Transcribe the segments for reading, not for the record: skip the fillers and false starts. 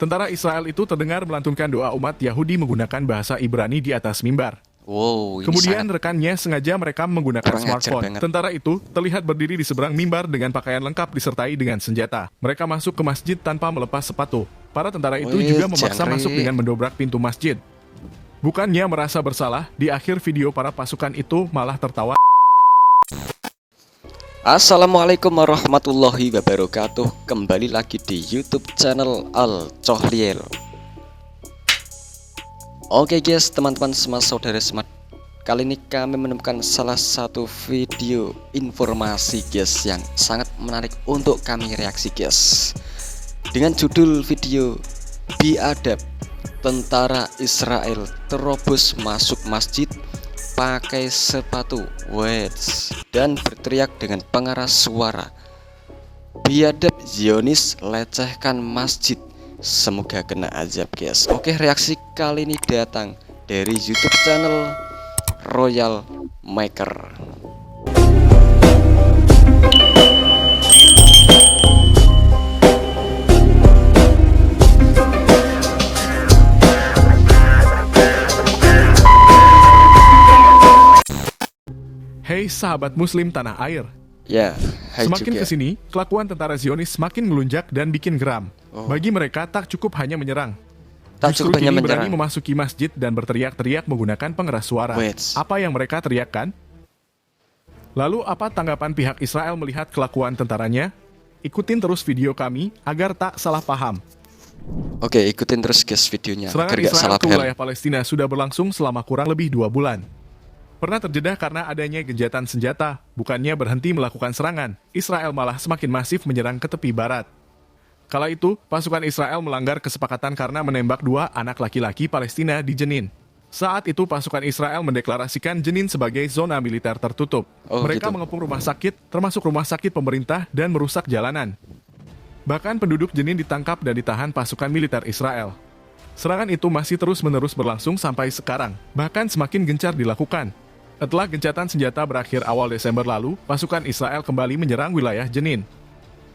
Tentara Israel itu terdengar melantunkan doa umat Yahudi menggunakan bahasa Ibrani di atas mimbar. Wow, Kemudian rekannya sengaja merekam menggunakan kurang ajar smartphone. banget. Tentara itu terlihat berdiri di seberang mimbar dengan pakaian lengkap disertai dengan senjata. Mereka masuk ke masjid tanpa melepas sepatu. Para tentara itu juga memaksa masuk dengan mendobrak pintu masjid. Bukannya merasa bersalah, di akhir video para pasukan itu malah tertawa. Assalamualaikum warahmatullahi wabarakatuh. Kembali lagi di YouTube channel Al Cohliel. Oke guys, teman-teman semua, saudara semua, kali ini kami menemukan salah satu video informasi guys yang sangat menarik untuk kami reaksi guys. Dengan judul video biadab, tentara Israel terobos masuk masjid pakai sepatu wets dan berteriak dengan pengeras suara, biadab Zionis lecehkan masjid, semoga kena azab guys. Oke, reaksi kali ini datang dari YouTube channel Royal Maker. Hei sahabat muslim tanah air. Ya, Semakin juga. kesini, kelakuan tentara Zionis semakin melunjak dan bikin geram. Bagi mereka tak cukup hanya menyerang. Tak Justru cukup hanya kini berani menyerang. memasuki masjid dan berteriak-teriak menggunakan pengeras suara. Apa yang mereka teriakkan? Lalu apa tanggapan pihak Israel melihat kelakuan tentaranya? Ikutin terus video kami agar tak salah paham. Oke, ikutin terus guys videonya Serangan agar gak Israel salah ke paham. wilayah Palestina sudah berlangsung selama kurang lebih 2 bulan. Pernah terjeda karena adanya gencatan senjata, bukannya berhenti melakukan serangan. Israel malah semakin masif menyerang ke tepi barat. Kala itu, pasukan Israel melanggar kesepakatan karena menembak 2 anak laki-laki Palestina di Jenin. Saat itu pasukan Israel mendeklarasikan Jenin sebagai zona militer tertutup. Mereka mengepung rumah sakit, termasuk rumah sakit pemerintah, dan merusak jalanan. Bahkan penduduk Jenin ditangkap dan ditahan pasukan militer Israel. Serangan itu masih terus-menerus berlangsung sampai sekarang, bahkan semakin gencar dilakukan. Setelah gencatan senjata berakhir awal Desember lalu, pasukan Israel kembali menyerang wilayah Jenin.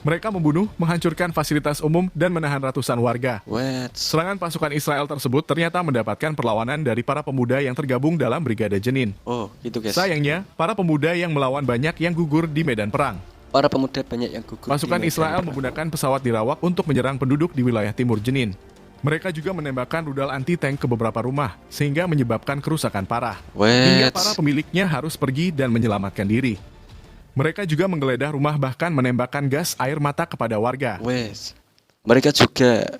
Mereka membunuh, menghancurkan fasilitas umum, dan menahan ratusan warga. Serangan pasukan Israel tersebut ternyata mendapatkan perlawanan dari para pemuda yang tergabung dalam Brigade Jenin. Gitu guys. Sayangnya, para pemuda yang melawan banyak yang gugur di medan perang. Para pemuda banyak yang gugur. Pasukan Israel menggunakan pesawat dirawak untuk menyerang penduduk di wilayah timur Jenin. Mereka juga menembakkan rudal anti-tank ke beberapa rumah, sehingga menyebabkan kerusakan parah. Hingga para pemiliknya harus pergi dan menyelamatkan diri. Mereka juga menggeledah rumah, bahkan menembakkan gas air mata kepada warga. Mereka juga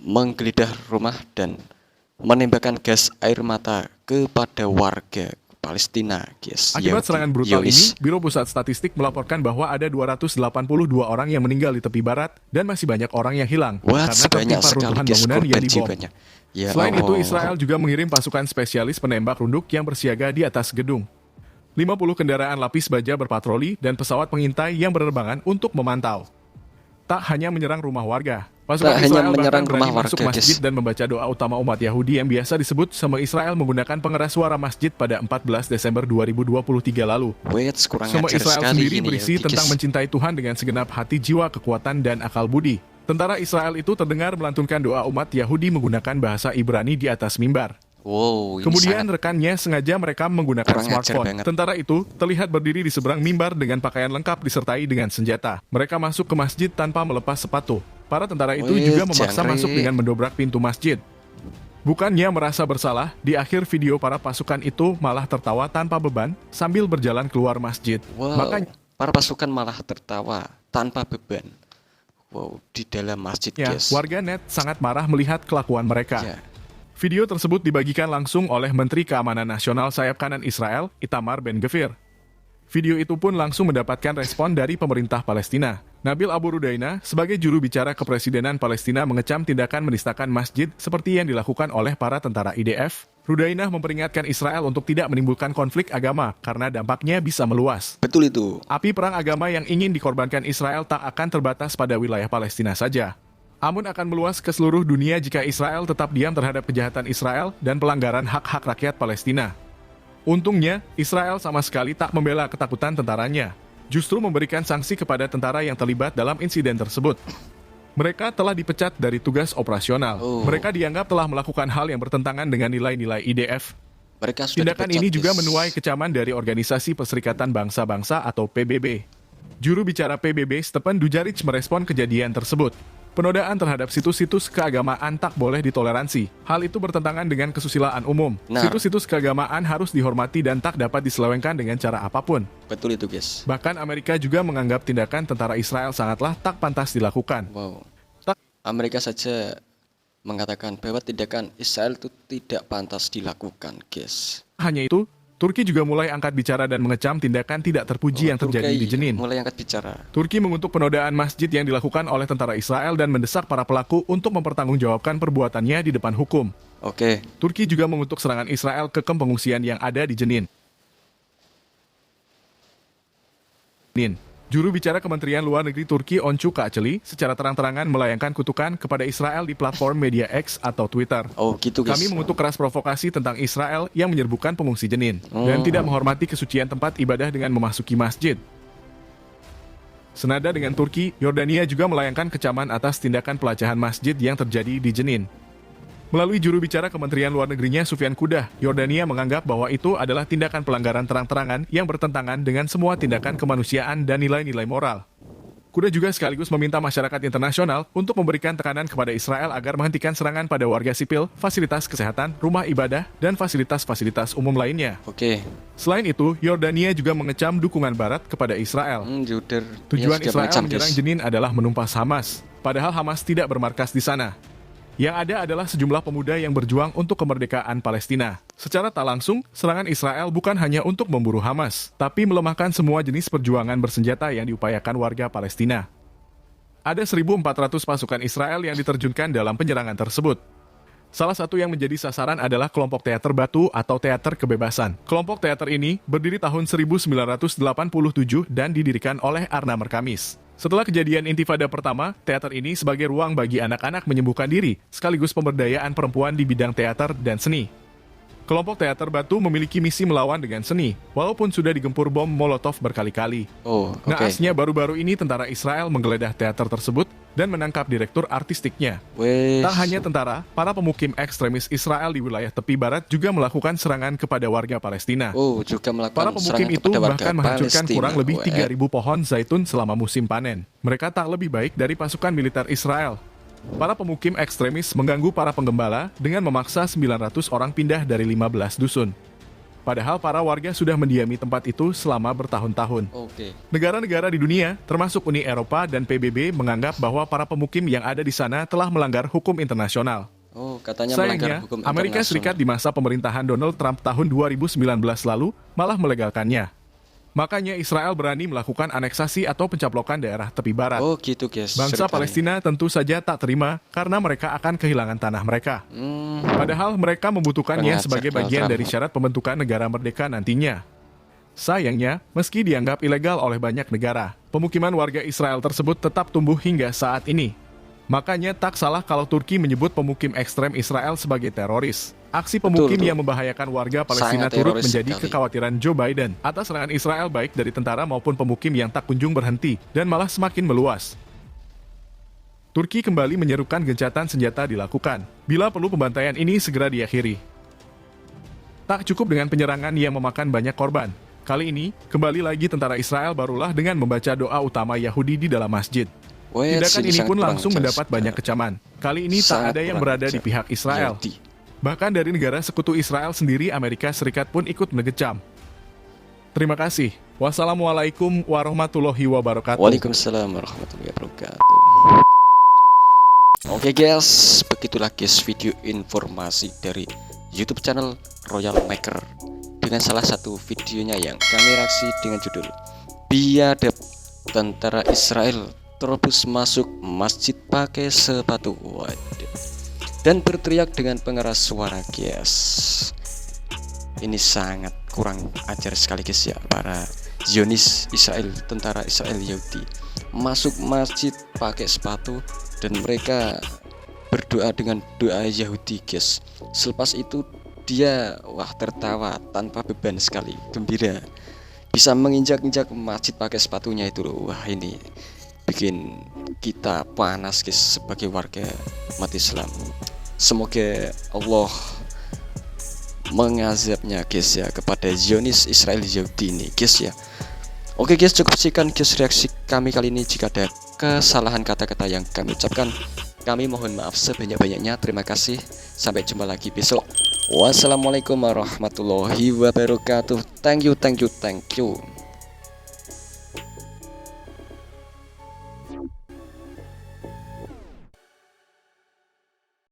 menggeledah rumah dan menembakkan gas air mata kepada warga Palestina, guys. Akibat serangan brutal ini, Biro Pusat Statistik melaporkan bahwa ada 282 orang yang meninggal di tepi barat dan masih banyak orang yang hilang karena tertimpa runtuhan bangunan yang dibom. Selain itu, Israel juga mengirim pasukan spesialis penembak runduk yang bersiaga di atas gedung. 50 kendaraan lapis baja berpatroli dan pesawat pengintai yang berterbangan untuk memantau. Tak hanya menyerang rumah warga, pasukan Israel bahkan berani masuk masjid dan membaca doa utama umat Yahudi yang biasa disebut Shema Israel menggunakan pengeras suara masjid pada 14 Desember 2023 lalu. Shema Israel sendiri berisi tentang mencintai Tuhan dengan segenap hati, jiwa, kekuatan, dan akal budi. Tentara Israel itu terdengar melantunkan doa umat Yahudi menggunakan bahasa Ibrani di atas mimbar. Kemudian rekannya sengaja merekam menggunakan smartphone. Tentara itu terlihat berdiri di seberang mimbar dengan pakaian lengkap disertai dengan senjata. Mereka masuk ke masjid tanpa melepas sepatu. Para tentara itu juga memaksa masuk dengan mendobrak pintu masjid. Bukannya merasa bersalah, di akhir video para pasukan itu malah tertawa tanpa beban sambil berjalan keluar masjid. Makanya para pasukan malah tertawa tanpa beban. Di dalam masjid, guys. Warga net sangat marah melihat kelakuan mereka. Video tersebut dibagikan langsung oleh Menteri Keamanan Nasional sayap kanan Israel, Itamar Ben-Gvir. Video itu pun langsung mendapatkan respon dari pemerintah Palestina. Nabil Abu Rudaina, sebagai juru bicara kepresidenan Palestina, mengecam tindakan menistakan masjid seperti yang dilakukan oleh para tentara IDF. Rudaina memperingatkan Israel untuk tidak menimbulkan konflik agama karena dampaknya bisa meluas. Betul itu. Api perang agama yang ingin dikorbankan Israel tak akan terbatas pada wilayah Palestina saja. Namun akan meluas ke seluruh dunia jika Israel tetap diam terhadap kejahatan Israel dan pelanggaran hak-hak rakyat Palestina. Untungnya, Israel sama sekali tak membela ketakutan tentaranya, justru memberikan sanksi kepada tentara yang terlibat dalam insiden tersebut. Mereka telah dipecat dari tugas operasional. Mereka dianggap telah melakukan hal yang bertentangan dengan nilai-nilai IDF. Tindakan ini juga menuai kecaman dari Organisasi Perserikatan Bangsa-Bangsa atau PBB. Juru bicara PBB Stephen Dujarric merespon kejadian tersebut. Penodaan terhadap situs-situs keagamaan tak boleh ditoleransi. Hal itu bertentangan dengan kesusilaan umum. Situs-situs keagamaan harus dihormati dan tak dapat diselewengkan dengan cara apapun. Betul itu, guys. Bahkan Amerika juga menganggap tindakan tentara Israel sangatlah tak pantas dilakukan. Amerika saja mengatakan bahwa tindakan Israel itu tidak pantas dilakukan, guys. Hanya itu, Turki juga mulai angkat bicara dan mengecam tindakan tidak terpuji yang terjadi di Jenin. Mulai angkat bicara. Turki mengutuk penodaan masjid yang dilakukan oleh tentara Israel dan mendesak para pelaku untuk mempertanggungjawabkan perbuatannya di depan hukum. Turki juga mengutuk serangan Israel ke kamp pengungsian yang ada di Jenin. Juru bicara Kementerian Luar Negeri Turki Oncu Kaceli secara terang-terangan melayangkan kutukan kepada Israel di platform media X atau Twitter. Kami mengutuk keras provokasi tentang Israel yang menyerbukan pengungsi Jenin dan tidak menghormati kesucian tempat ibadah dengan memasuki masjid. Senada dengan Turki, Yordania juga melayangkan kecaman atas tindakan pelacahan masjid yang terjadi di Jenin. Melalui juru bicara Kementerian Luar Negerinya Sufyan Kudah, Yordania menganggap bahwa itu adalah tindakan pelanggaran terang-terangan yang bertentangan dengan semua tindakan kemanusiaan dan nilai-nilai moral. Kudah juga sekaligus meminta masyarakat internasional untuk memberikan tekanan kepada Israel agar menghentikan serangan pada warga sipil, fasilitas kesehatan, rumah ibadah, dan fasilitas-fasilitas umum lainnya. Selain itu, Yordania juga mengecam dukungan Barat kepada Israel. Tujuan Israel menyerang Jenin adalah menumpas Hamas, padahal Hamas tidak bermarkas di sana. Yang ada adalah sejumlah pemuda yang berjuang untuk kemerdekaan Palestina. Secara tak langsung, serangan Israel bukan hanya untuk memburu Hamas, tapi melemahkan semua jenis perjuangan bersenjata yang diupayakan warga Palestina. Ada 1.400 pasukan Israel yang diterjunkan dalam penyerangan tersebut. Salah satu yang menjadi sasaran adalah kelompok teater Batu atau Teater Kebebasan. Kelompok teater ini berdiri tahun 1987 dan didirikan oleh Arna Merkamis. Setelah kejadian Intifada pertama, teater ini sebagai ruang bagi anak-anak menyembuhkan diri, sekaligus pemberdayaan perempuan di bidang teater dan seni. Kelompok teater Batu memiliki misi melawan dengan seni, walaupun sudah digempur bom Molotov berkali-kali. Naasnya baru-baru ini tentara Israel menggeledah teater tersebut dan menangkap direktur artistiknya. Tak hanya tentara, para pemukim ekstremis Israel di wilayah tepi barat juga melakukan serangan kepada warga Palestina. Para pemukim itu bahkan menghancurkan kurang lebih 3.000 pohon zaitun selama musim panen. Mereka tak lebih baik dari pasukan militer Israel. Para pemukim ekstremis mengganggu para penggembala dengan memaksa 900 orang pindah dari 15 dusun. Padahal para warga sudah mendiami tempat itu selama bertahun-tahun. Negara-negara di dunia, termasuk Uni Eropa dan PBB, menganggap bahwa para pemukim yang ada di sana telah melanggar hukum internasional. Sayangnya, Amerika Serikat di masa pemerintahan Donald Trump tahun 2019 lalu malah melegalkannya. Makanya Israel berani melakukan aneksasi atau pencaplokan daerah tepi barat. Bangsa Palestina tentu saja tak terima karena mereka akan kehilangan tanah mereka. Padahal mereka membutuhkannya sebagai bagian dari syarat pembentukan negara merdeka nantinya. Sayangnya, meski dianggap ilegal oleh banyak negara, pemukiman warga Israel tersebut tetap tumbuh hingga saat ini. Makanya tak salah kalau Turki menyebut pemukim ekstrem Israel sebagai teroris. Aksi pemukim yang membahayakan warga Palestina turut menjadi kekhawatiran Joe Biden atas serangan Israel baik dari tentara maupun pemukim yang tak kunjung berhenti dan malah semakin meluas. Turki kembali menyerukan gencatan senjata dilakukan, bila perlu pembantaian ini segera diakhiri. Tak cukup dengan penyerangan yang memakan banyak korban. Kali ini, kembali lagi tentara Israel barulah dengan membaca doa utama Yahudi di dalam masjid. Tindakan ini pun langsung mendapat banyak kecaman. Kali ini tak ada yang berada di pihak Israel. Bahkan dari negara sekutu Israel sendiri, Amerika Serikat pun ikut mengecam. Terima kasih. Wassalamualaikum warahmatullahi wabarakatuh. Waalaikumsalam warahmatullahi wabarakatuh. Oke guys, begitulah guys video informasi dari YouTube channel Royal Maker dengan salah satu videonya yang kami reaksi dengan judul Biadab Tentara Israel terobos masuk masjid pakai sepatu. Dan berteriak dengan pengeras suara guys. Ini sangat kurang ajar sekali guys ya, para Zionis Israel, tentara Israel Yahudi masuk masjid pakai sepatu dan mereka berdoa dengan doa Yahudi guys. Selepas itu dia tertawa tanpa beban sekali, gembira bisa menginjak-injak masjid pakai sepatunya itu loh. Wah, ini bikin kita panas guys sebagai warga umat Islam. Semoga Allah mengazabnya guys ya kepada Zionis Israel Yahudi ini guys ya. Oke guys, cukup sekian guys reaksi kami kali ini. Jika ada kesalahan kata-kata yang kami ucapkan, kami mohon maaf sebanyak-banyaknya. Terima kasih, sampai jumpa lagi besok. Wassalamualaikum warahmatullahi wabarakatuh. Thank you.